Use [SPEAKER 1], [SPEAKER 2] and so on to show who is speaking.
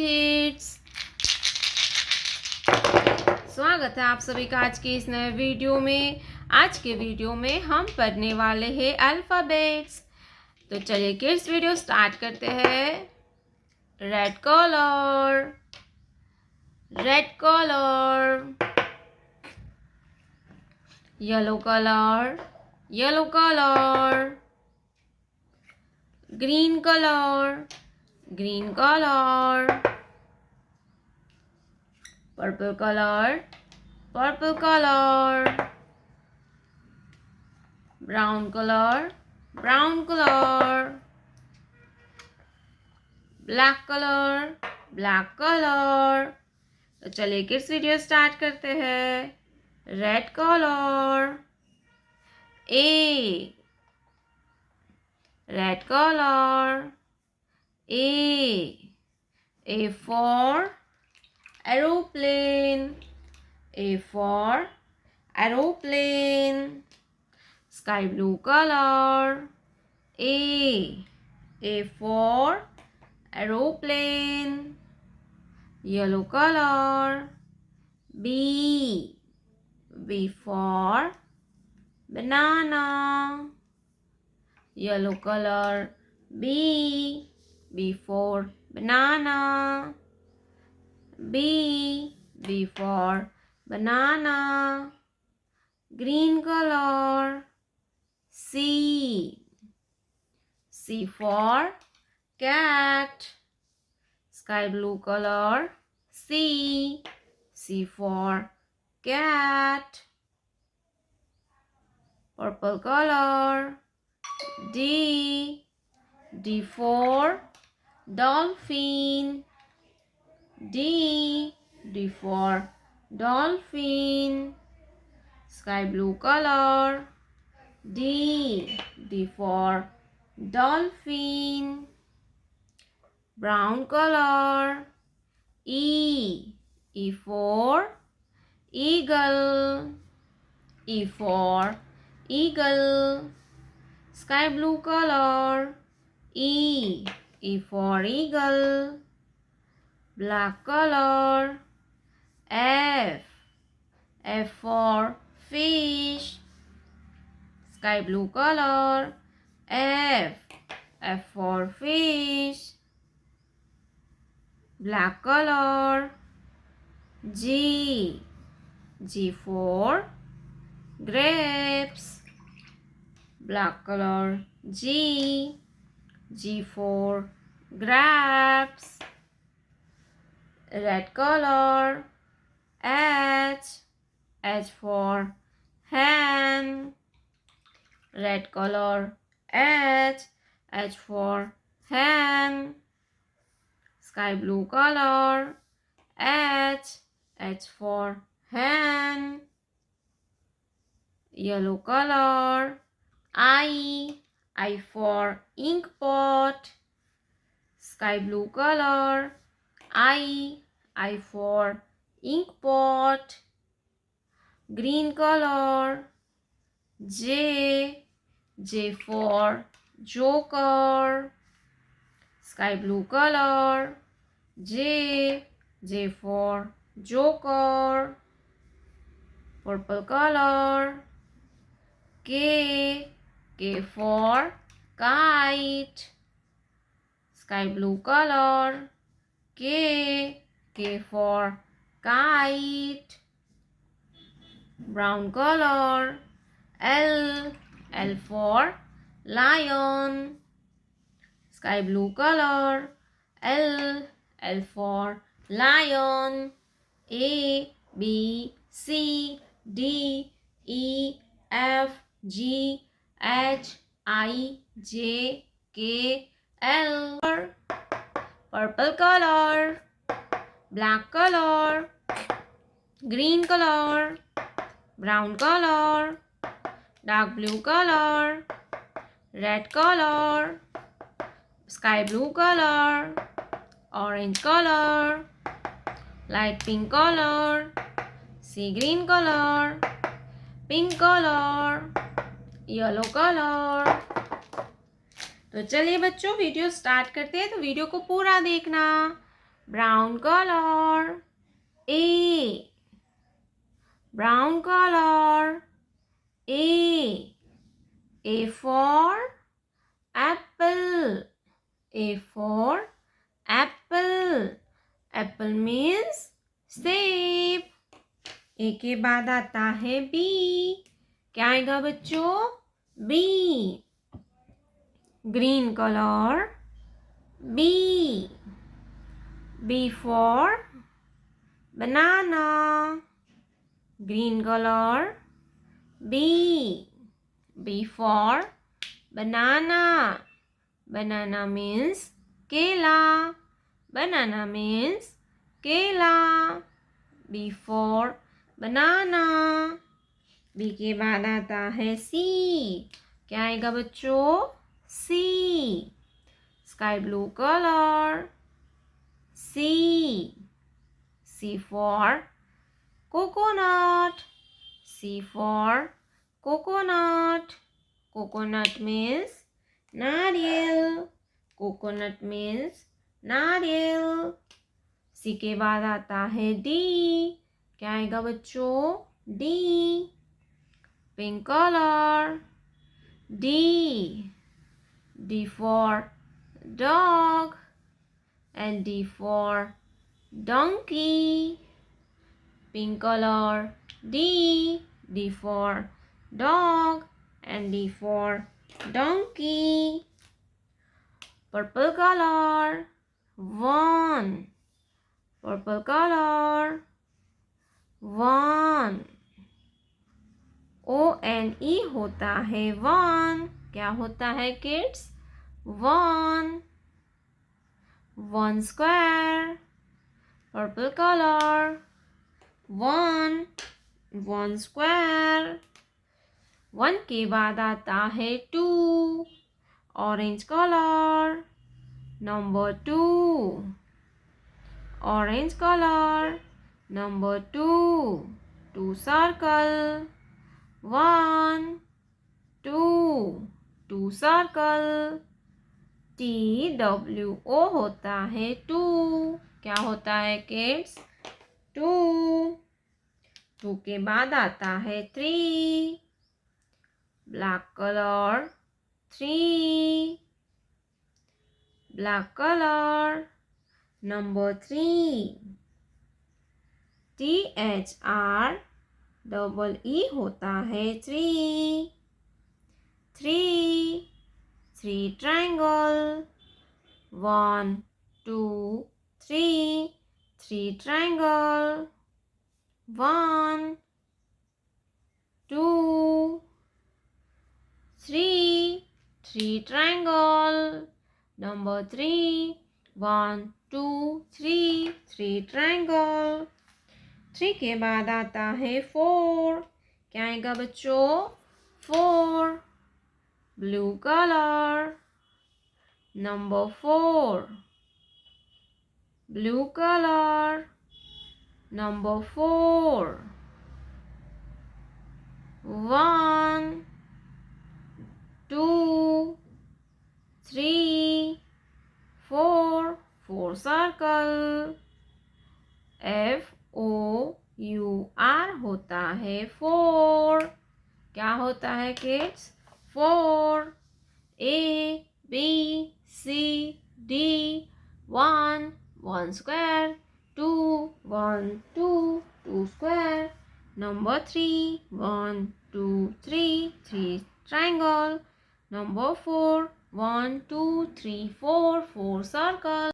[SPEAKER 1] Kids, स्वागत है आप सभी का आज के इस नए वीडियो में। आज के वीडियो में हम पढ़ने वाले हैं अल्फ़ाबेट्स। तो चलिए किड्स वीडियो स्टार्ट करते हैं। Red colour, red colour, yellow colour, yellow colour, green colour, green colour, purple color, purple color, brown color, brown color, black color, black color। तो चलिए किड्स वीडियो स्टार्ट करते हैं। Red colour, A, red colour, A for aeroplane, A for aeroplane, sky blue color, A for aeroplane, yellow color, B for banana, yellow color, B for banana, B for banana, green color, C for cat, sky blue color, C for cat, purple color, D for dolphin, D for dolphin, sky blue color, D for dolphin, brown color, E for eagle, E for eagle, sky blue color, E for eagle, black color, F for fish, sky blue color, F for fish, black color, G for grapes, black color, G for grapes, red color, H for hen, red color, H for hen, sky blue color, H for hen, yellow color, I for ink pot, sky blue color, I for ink pot, green color, J for joker, sky blue color, J for joker, purple color, K for kite, sky blue color, K for kite, brown color, L for lion, sky blue color, L for lion, A B C D E F G H I J K L, purple color, black color, green color, brown color, dark blue color, red color, sky blue color, orange color, light pink color, sea green color, pink color, yellow colour. तो चलिए बच्चों video start करते हैं। तो video को पूरा देखना। brown color. A, brown color. A. A for apple. A for apple. Apple means सेब. ए के बाद आता है बी. क्या आएगा बच्चों? B. Green colour. B. B for banana. Green color. B. B for banana. Banana means केला. Banana means केला. B for banana. B के बाद आता है C. क्या आएगा बच्चों? C. Sky blue color. C. C for coconut. C for coconut. Coconut means नारियल. Coconut means नारियल. C के बाद आता है D. क्या आएगा बच्चों? D. Pink color. D. D for dog. And D for donkey. Pink color. D. D for dog. And D for donkey. Purple color. 1. Purple color. 1. O-N-E होता है 1. क्या होता है kids? 1. 1 square. Purple color. 1. 1 square. 1 के बाद आता है 2. Orange color. Number 2. Orange color. Number 2. 2 circle. 1. 2. 2 circle. TWO होता है 2. क्या होता है kids? 2. 2 के बाद आता है 3. Black color. 3. Black color. Number 3. THREE होता है 3. 3. 3 triangle. 1, 2, 3. 3 triangle. 1, 2, 3. 3 triangle. Number 3. 1, 2, 3. 3 triangle. 3 के बाद आता है 4. क्या आएगा बच्चों? 4. Blue color. Number 4. Blue color. Number 4. 1, 2, 3, 4. 4 circle. FOUR होता है 4. क्या होता है kids? 4. A, B, C, D. 1. 1 square. 2. 1, 2. 2 square. Number 3. 1, 2, 3. 3 triangle. Number 4. 1, 2, 3, 4. 4 circle.